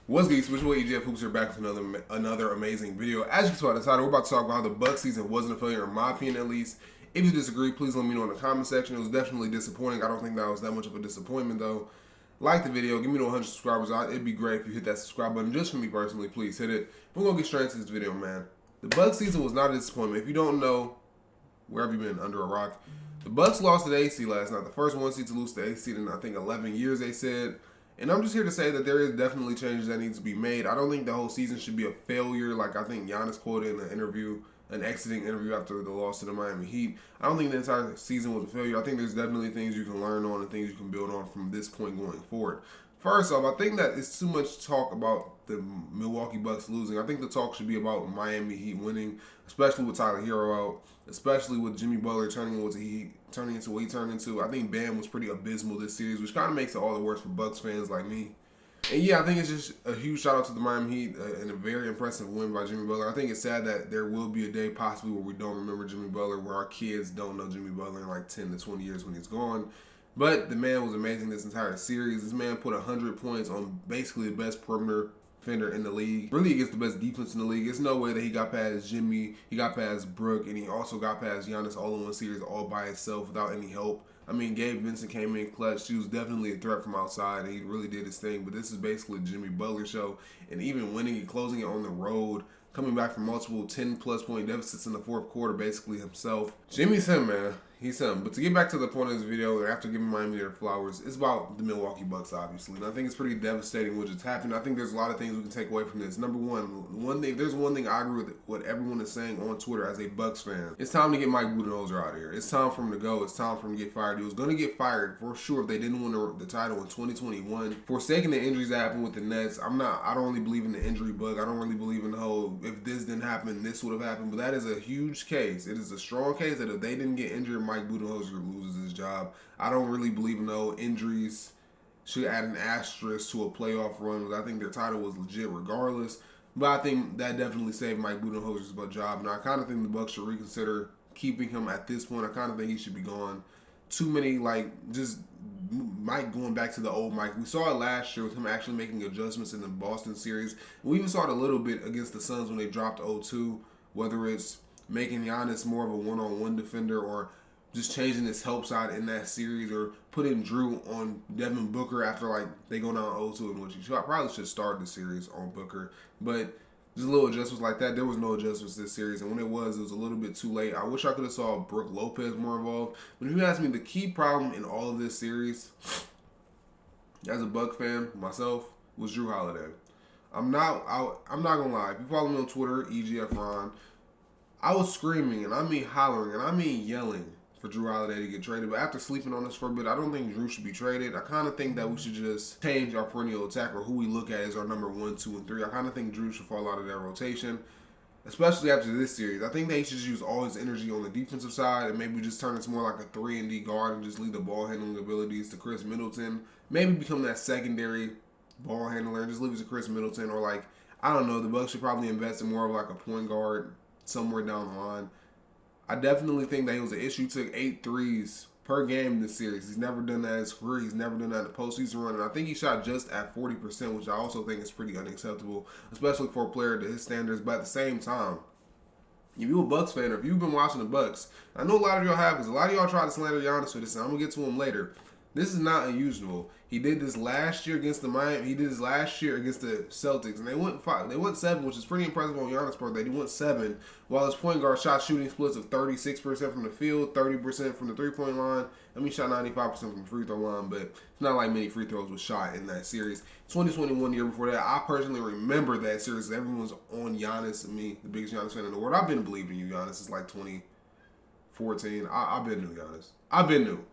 What's good? Switch away, EGF Hoops here, back with another amazing video. As you saw at the title, we're about to talk about how the Bucks season wasn't a failure, in my opinion at least. If you disagree, please let me know in the comment section. It was definitely disappointing. I don't think that was that much of a disappointment though. Like the video, give me to 100 subscribers. It'd be great if you hit that subscribe button. Just for me personally, please hit it. We're gonna get straight into this video, man. The Bucks season was not a disappointment. If you don't know, where have you been, under a rock? The Bucks lost to the AC last night. The first one seed to lose to the AC in I think 11 years, they said. And I'm just here to say that there is definitely changes that needs to be made. I don't think the whole season should be a failure. Like I think Giannis quoted in an interview, an exiting interview after the loss to the Miami Heat. I don't think the entire season was a failure. I think there's definitely things you can learn on and things you can build on from this point going forward. First off, I think that it's too much talk about the Milwaukee Bucks losing. I think the talk should be about Miami Heat winning, especially with Tyler Hero out, especially with Jimmy Butler turning into what he turned into. I think Bam was pretty abysmal this series, which kind of makes it all the worse for Bucks fans like me. And yeah, I think it's just a huge shout out to the Miami Heat and a very impressive win by Jimmy Butler. I think it's sad that there will be a day possibly where we don't remember Jimmy Butler, where our kids don't know Jimmy Butler in like 10 to 20 years when he's gone. But the man was amazing this entire series. This man put 100 points on basically the best perimeter defender in the league. Really against the best defense in the league. There's no way that he got past Jimmy, he got past Brook, and he also got past Giannis all in one series all by himself without any help. I mean, Gabe Vincent came in clutch. He was definitely a threat from outside, and he really did his thing. But this is basically the Jimmy Butler show. And even winning and closing it on the road, coming back from multiple 10-plus point deficits in the fourth quarter, basically himself. Jimmy's him, man. He's him. But to get back to the point of this video, after giving Miami their flowers, it's about the Milwaukee Bucks, obviously. And I think it's pretty devastating what just happened. I think there's a lot of things we can take away from this. Number one thing, there's one thing I agree with what everyone is saying on Twitter as a Bucks fan. It's time to get Mike Budenholzer out of here. It's time for him to go. It's time for him to get fired. He was going to get fired for sure if they didn't win the title in 2021. Forsaking the injuries that happened with the Nets, I don't really believe in the injury bug. I don't really believe in the whole, if this didn't happen, this would have happened. But that is a huge case. It is a strong case that if they didn't get injured, Mike Budenholzer loses his job. I don't really believe in no injuries should add an asterisk to a playoff run. I think their title was legit regardless. But I think that definitely saved Mike Budenholzer's job. Now I kind of think the Bucks should reconsider keeping him at this point. I kind of think he should be gone. Too many, just Mike going back to the old Mike. We saw it last year with him actually making adjustments in the Boston series. We even saw it a little bit against the Suns when they dropped 0-2, whether it's making Giannis more of a one-on-one defender or just changing his help side in that series, or putting Drew on Devin Booker after they go down 0-2, in which he probably should start the series on Booker. But just little adjustments like that. There was no adjustments this series, and when it was a little bit too late. I wish I could have saw Brook Lopez more involved. But if you ask me, the key problem in all of this series, as a Buck fan myself, was Drew Holiday. I'm not gonna lie. If you follow me on Twitter, EGF Ron, I was screaming, and I mean hollering, and I mean yelling for Drew Holiday to get traded. But after sleeping on this for a bit, I don't think Drew should be traded. I kind of think that we should just change our perennial attacker, who we look at as our number 1, 2, and 3. I kind of think Drew should fall out of that rotation, especially after this series. I think they should use all his energy on the defensive side and maybe just turn it more like a 3-and-D guard and just leave the ball handling abilities to Chris Middleton. Maybe become that secondary ball handler and just leave it to Chris Middleton. Or I don't know, the Bucks should probably invest in more of a point guard somewhere down the line. I definitely think that he was an issue. He took 8 threes per game in this series. He's never done that in his career. He's never done that in the postseason run. And I think he shot just at 40%, which I also think is pretty unacceptable, especially for a player to his standards. But at the same time, if you're a Bucks fan, or if you've been watching the Bucks, I know a lot of y'all have, because a lot of y'all tried to slander Giannis for this, and I'm going to get to him later. This is not unusual. He did this last year against the Miami. He did this last year against the Celtics, and they went 5. They went 7, which is pretty impressive on Giannis' part. They went 7, while his point guard shot shooting splits of 36% from the field, 30% from the three-point line. I mean, shot 95% from the free throw line, but it's not like many free throws was shot in that series. 2021, the year before that, I personally remember that series. Everyone's on Giannis, and me, the biggest Giannis fan in the world. I've been believing you, Giannis, since 2014. I've been new, Giannis. I've been new.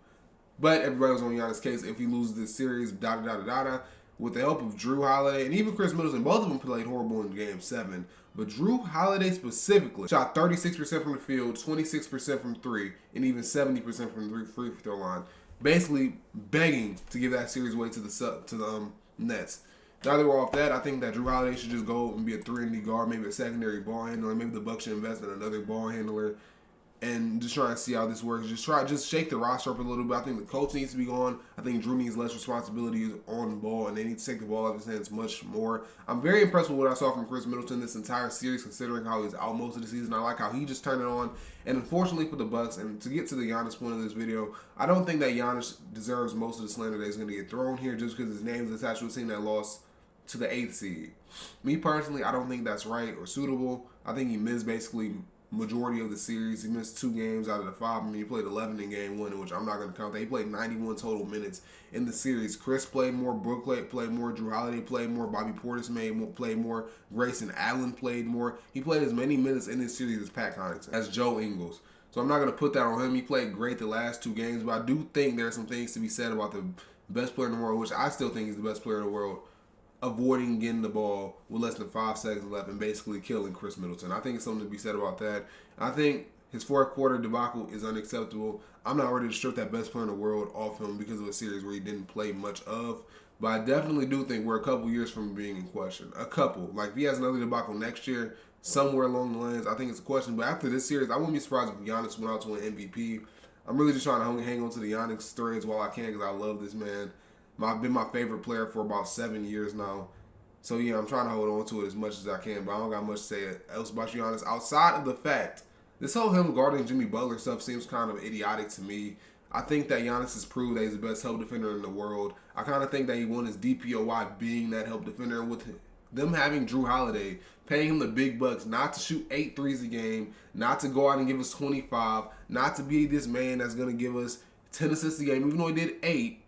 But everybody was on Giannis' case. If he loses this series, with the help of Drew Holiday and even Chris Middleton, both of them played horrible in Game 7. But Drew Holiday specifically shot 36% from the field, 26% from 3, and even 70% from the free throw line, basically begging to give that series away to the Nets. Now that we're off that, I think that Drew Holiday should just go and be a 3-and-D guard, maybe a secondary ball handler. Maybe the Bucks should invest in another ball handler. and just trying to see how this works. Just shake the roster up a little bit. I think the coach needs to be gone. I think Drew needs less responsibility on the ball, and they need to take the ball out of his hands much more. I'm very impressed with what I saw from Chris Middleton this entire series, considering how he's out most of the season. I like how he just turned it on. And unfortunately for the Bucks, and to get to the Giannis point of this video, I don't think that Giannis deserves most of the slander that is going to get thrown here just because his name is attached to a team that lost to the 8th seed. Me personally, I don't think that's right or suitable. I think he missed basically majority of the series. He missed 2 games out of the 5. I mean, he played 11 in game 1, which I'm not going to count that. He played 91 total minutes in the series. Chris played more, Brook played more, Drew Holiday played more, Bobby Portis played more, Grayson Allen played more. He played as many minutes in this series as Pat Connaughton, as Joe Ingles. So I'm not going to put that on him. He played great the last 2 games, but I do think there are some things to be said about the best player in the world, which I still think is the best player in the world, avoiding getting the ball with less than 5 seconds left and basically killing Chris Middleton. I think it's something to be said about that. I think his 4th quarter debacle is unacceptable. I'm not ready to strip that best player in the world off him because of a series where he didn't play much of. But I definitely do think we're a couple years from being in question. A couple. Like, if he has another debacle next year, somewhere along the lines, I think it's a question. But after this series, I wouldn't be surprised if Giannis went out to an MVP. I'm really just trying to hang on to the Giannis threads while I can because I love this man. I've been my favorite player for about 7 years now. So, yeah, I'm trying to hold on to it as much as I can, but I don't got much to say else about Giannis. Outside of the fact, this whole him guarding Jimmy Butler stuff seems kind of idiotic to me. I think that Giannis has proved that he's the best help defender in the world. I kind of think that he won his DPOY being that help defender. And with them having Drew Holiday, paying him the big bucks not to shoot 8 threes a game, not to go out and give us 25, not to be this man that's going to give us 10 assists a game, even though he did 8,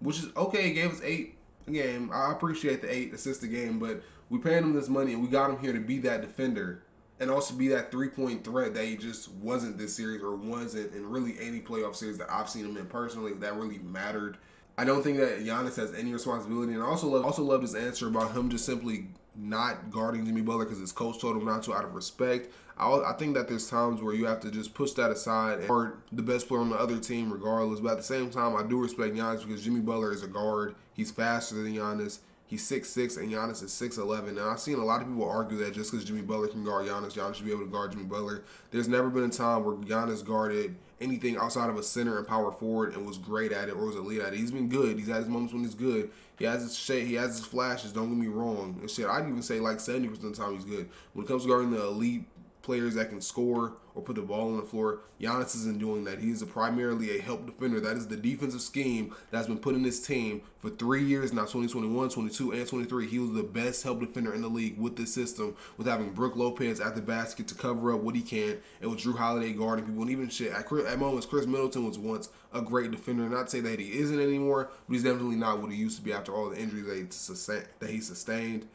which is okay, he gave us 8 a game. I appreciate the 8 assists a game, but we paying him this money and we got him here to be that defender and also be that 3-point threat that he just wasn't this series or wasn't in really any playoff series that I've seen him in personally that really mattered. I don't think that Giannis has any responsibility, and I also love his answer about him just simply not guarding Jimmy Butler because his coach told him not to out of respect. I think that there's times where you have to just push that aside and guard the best player on the other team regardless. But at the same time, I do respect Giannis because Jimmy Butler is a guard. He's faster than Giannis. He's 6'6", and Giannis is 6'11". And I've seen a lot of people argue that just because Jimmy Butler can guard Giannis, Giannis should be able to guard Jimmy Butler. There's never been a time where Giannis guarded anything outside of a center and power forward and was great at it or was elite at it. He's been good. He's had his moments when he's good. He has his shade. He has his flashes. Don't get me wrong. And shit, I'd even say like 70% of the time he's good. When it comes to guarding the elite players that can score or put the ball on the floor, Giannis isn't doing that. He's primarily a help defender. That is the defensive scheme that's been put in this team for 3 years now, 2021, 22, and 23. He was the best help defender in the league with this system, with having Brook Lopez at the basket to cover up what he can, and with Drew Holiday guarding people. And even shit, at moments, Chris Middleton was once a great defender. Not to say that he isn't anymore, but he's definitely not what he used to be after all the injuries that he sustained.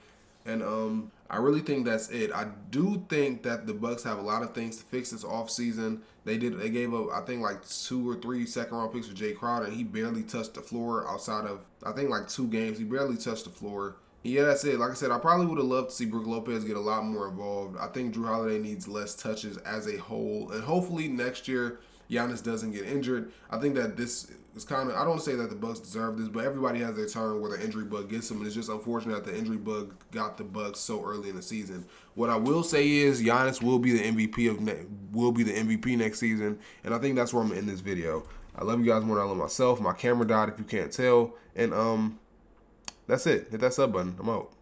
And I really think that's it. I do think that the Bucks have a lot of things to fix this offseason. They gave up, I think, like 2 or 3 second-round picks for Jay Crowder, and he barely touched the floor outside of, I think, like 2 games. He barely touched the floor. Yeah, that's it. Like I said, I probably would have loved to see Brook Lopez get a lot more involved. I think Drew Holiday needs less touches as a whole. And hopefully next year, Giannis doesn't get injured. I think that this is kind of, I don't say that the Bucks deserve this, but everybody has their turn where the injury bug gets them. And it's just unfortunate that the injury bug got the Bucks so early in the season. What I will say is Giannis will be the MVP next season. And I think that's where I'm going to end this video. I love you guys more than I love myself. My camera died if you can't tell. And that's it. Hit that sub button. I'm out.